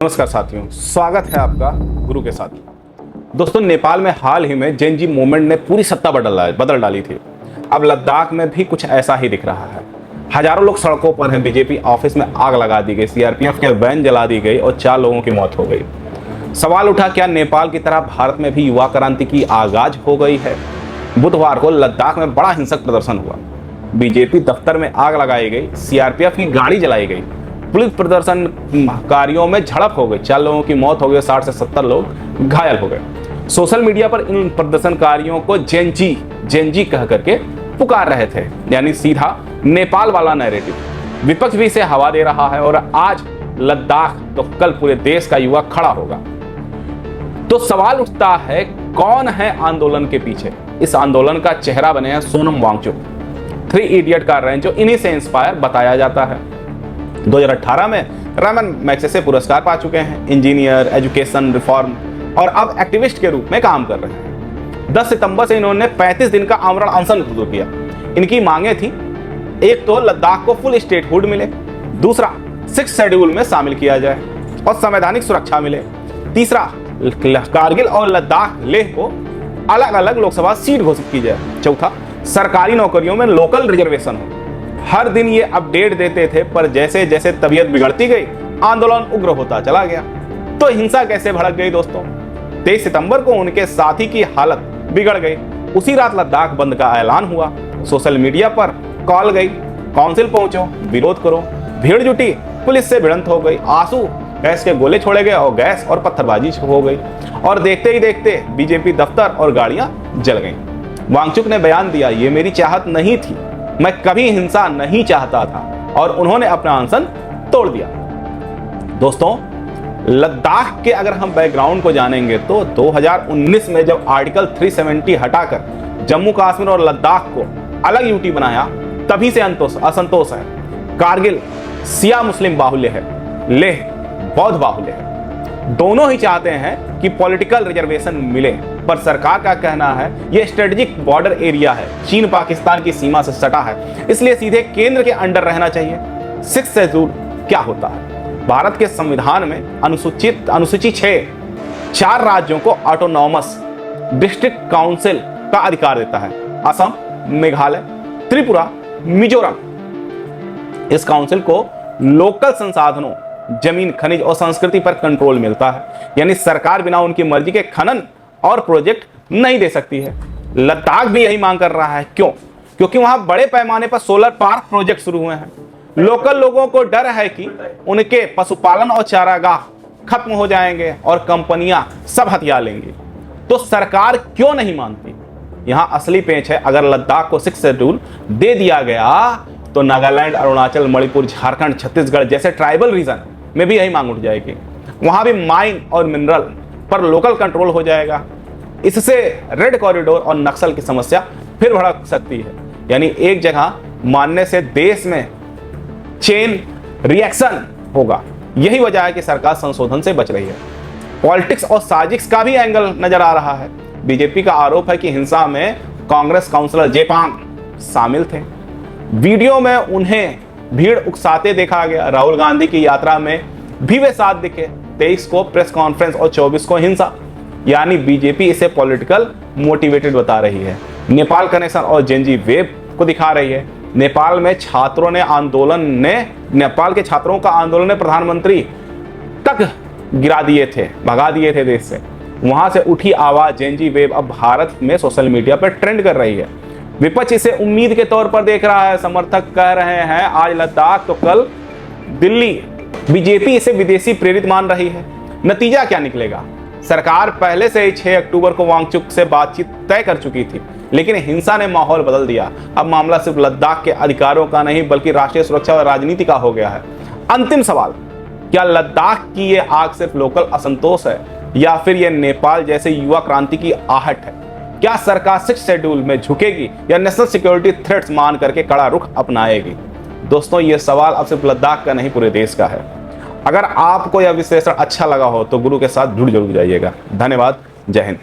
नमस्कार साथियों, स्वागत है आपका गुरु के साथ। दोस्तों, नेपाल में हाल ही में जेनजी मूवमेंट ने पूरी सत्ता बदल डाली थी। अब लद्दाख में भी कुछ ऐसा ही दिख रहा है। हजारों लोग सड़कों पर हैं, बीजेपी ऑफिस में आग लगा दी गई, सीआरपीएफ के वैन जला दी गई और 4 लोगों की मौत हो गई। सवाल उठा, क्या नेपाल की तरह भारत में भी युवा क्रांति की आगाज हो गई है? बुधवार को लद्दाख में बड़ा हिंसक प्रदर्शन हुआ। बीजेपी दफ्तर में आग लगाई गई, सीआरपीएफ की गाड़ी जलाई गई, पुलिस प्रदर्शनकारियों में झड़प हो गई, 4 लोगों की मौत हो गई, 60 से 70 लोग घायल हो गए। सोशल मीडिया पर इन प्रदर्शनकारियों को जेनजी कह करके पुकार रहे थे, यानी सीधा नेपाल वाला नैरेटिव। विपक्ष भी इसे हवा दे रहा है और आज लद्दाख तो कल पूरे देश का युवा खड़ा होगा। तो सवाल उठता है, कौन है आंदोलन के पीछे? इस आंदोलन का चेहरा बने हैं सोनम वांगचुक, 3 इडियट कर रहे हैं, जो इन्हीं से इंस्पायर बताया जाता है। 2018 में रमन मैग्सेसे पुरस्कार पा चुके हैं, इंजीनियर, एजुकेशन रिफॉर्म, और अब एक्टिविस्ट के रूप में काम कर रहे हैं। 10 सितंबर से इन्होंने 35 दिन का आमरण अनशन शुरू किया। इनकी मांगे थी, एक तो लद्दाख को फुल स्टेटहुड मिले, दूसरा 6 शेड्यूल में शामिल किया जाए और संवैधानिक सुरक्षा मिले, तीसरा कारगिल और लद्दाख लेह को अलग अलग लोकसभा सीट घोषित की जाए, चौथा सरकारी नौकरियों में लोकल रिजर्वेशन हो। हर दिन ये अपडेट देते थे, पर जैसे जैसे तबीयत बिगड़ती गई, आंदोलन उग्र होता चला गया। तो हिंसा कैसे भड़क गई दोस्तों? 23 सितंबर को उनके साथी की हालत बिगड़ गई। उसी रात लद्दाख बंद का ऐलान हुआ। सोशल मीडिया पर कॉल गई, काउंसिल पहुंचो, विरोध करो। भीड़ जुटी, पुलिस से भिड़ंत हो गई, आंसू गैस के गोले छोड़े गए और गैस और पत्थरबाजी हो गई। और देखते ही देखते बीजेपी दफ्तर और गाड़ियां जल गईं। वांगचुक ने बयान दिया, ये मेरी चाहत नहीं थी, मैं कभी हिंसा नहीं चाहता था, और उन्होंने अपना अनशन तोड़ दिया। दोस्तों, लद्दाख के अगर हम बैकग्राउंड को जानेंगे तो 2019 में जब आर्टिकल 370 हटाकर जम्मू कश्मीर और लद्दाख को अलग यूटी बनाया, तभी से असंतोष है। कारगिल शिया मुस्लिम बाहुल्य है, लेह बौद्ध बाहुल्य है। दोनों ही चाहते हैं कि पॉलिटिकल रिजर्वेशन मिले, पर सरकार का कहना है यह स्ट्रेटेजिक बॉर्डर एरिया है, चीन पाकिस्तान की सीमा से सटा है, इसलिए सीधे केंद्र के अंडर रहना चाहिए। 6 शेड्यूल क्या होता है? भारत के संविधान में अनुसूची 6 4 राज्यों को ऑटोनॉमस डिस्ट्रिक्ट काउंसिल का अधिकार देता है, असम, मेघालय, त्रिपुरा, मिजोरम। इस काउंसिल को लोकल संसाधनों, जमीन, खनिज और संस्कृति पर कंट्रोल मिलता है, यानी सरकार बिना उनकी मर्जी के खनन और प्रोजेक्ट नहीं दे सकती है। लद्दाख भी यही मांग कर रहा है। क्यों? क्योंकि वहां बड़े पैमाने पर सोलर पार्क प्रोजेक्ट शुरू हुए हैं। लोकल लोगों को डर है कि उनके पशुपालन और चारागाह खत्म हो जाएंगे और कंपनियां सब हथिया लेंगी। तो सरकार क्यों नहीं मानती? यहां असली पेच है। अगर लद्दाख को 6 शेड्यूल दे दिया गया तो नागालैंड, अरुणाचल, मणिपुर, झारखंड, छत्तीसगढ़ जैसे ट्राइबल रीजन में भी यही मांग उठ जाएगी। वहां भी माइन और मिनरल पर लोकल कंट्रोल हो जाएगा। इससे रेड कॉरिडोर और नक्सल की समस्या फिर भड़क सकती है। यानी एक जगह मानने से देश में चेन रिएक्शन होगा। यही वजह है कि सरकार संशोधन से बच रही है। पॉलिटिक्स और साजिश का भी एंगल नजर आ रहा है। बीजेपी का आरोप है कि हिंसा में कांग्रेस काउंसलर जेपांग शामिल थे। वीडियो में उन्हें भीड़ उकसाते देखा गया। राहुल गांधी की यात्रा में भी वे साथ दिखे। 23 को प्रेस कॉन्फ्रेंस और 24 को हिंसा, यानी बीजेपी इसे पॉलिटिकल मोटिवेटेड बता रही है। नेपाल कनेक्शन और जेनजी वेब को दिखा रही है। नेपाल के छात्रों का आंदोलन ने प्रधानमंत्री तक गिरा दिए थे, भगा दिए थे देश से। वहां से उठी आवाज जेनजी वेब अब भारत में सोशल मीडिया पर ट्रेंड कर रही है। विपक्ष इसे उम्मीद के तौर पर देख रहा है। समर्थक कह रहे हैं आज लद्दाख तो कल दिल्ली। बीजेपी इसे विदेशी प्रेरित मान रही है। नतीजा क्या निकलेगा? सरकार पहले से ही 6 अक्टूबर को वांगचुक से बातचीत तय कर चुकी थी, लेकिन हिंसा ने माहौल बदल दिया। अब मामला सिर्फ लद्दाख के अधिकारों का नहीं, बल्कि राष्ट्रीय सुरक्षा और राजनीति का हो गया है। अंतिम सवाल, क्या लद्दाख की ये आग सिर्फ लोकल असंतोष है या फिर ये नेपाल जैसे युवा क्रांति की आहट है? क्या सरकार 6 शेड्यूल में झुकेगी या नेशनल सिक्योरिटी थ्रेट्स मान करके कड़ा रुख अपनाएगी? दोस्तों, ये सवाल अब सिर्फ लद्दाख का नहीं, पूरे देश का है। अगर आपको यह विश्लेषण अच्छा लगा हो तो गुरु के साथ जुड़ जरूर जाइएगा। धन्यवाद। जय हिंद।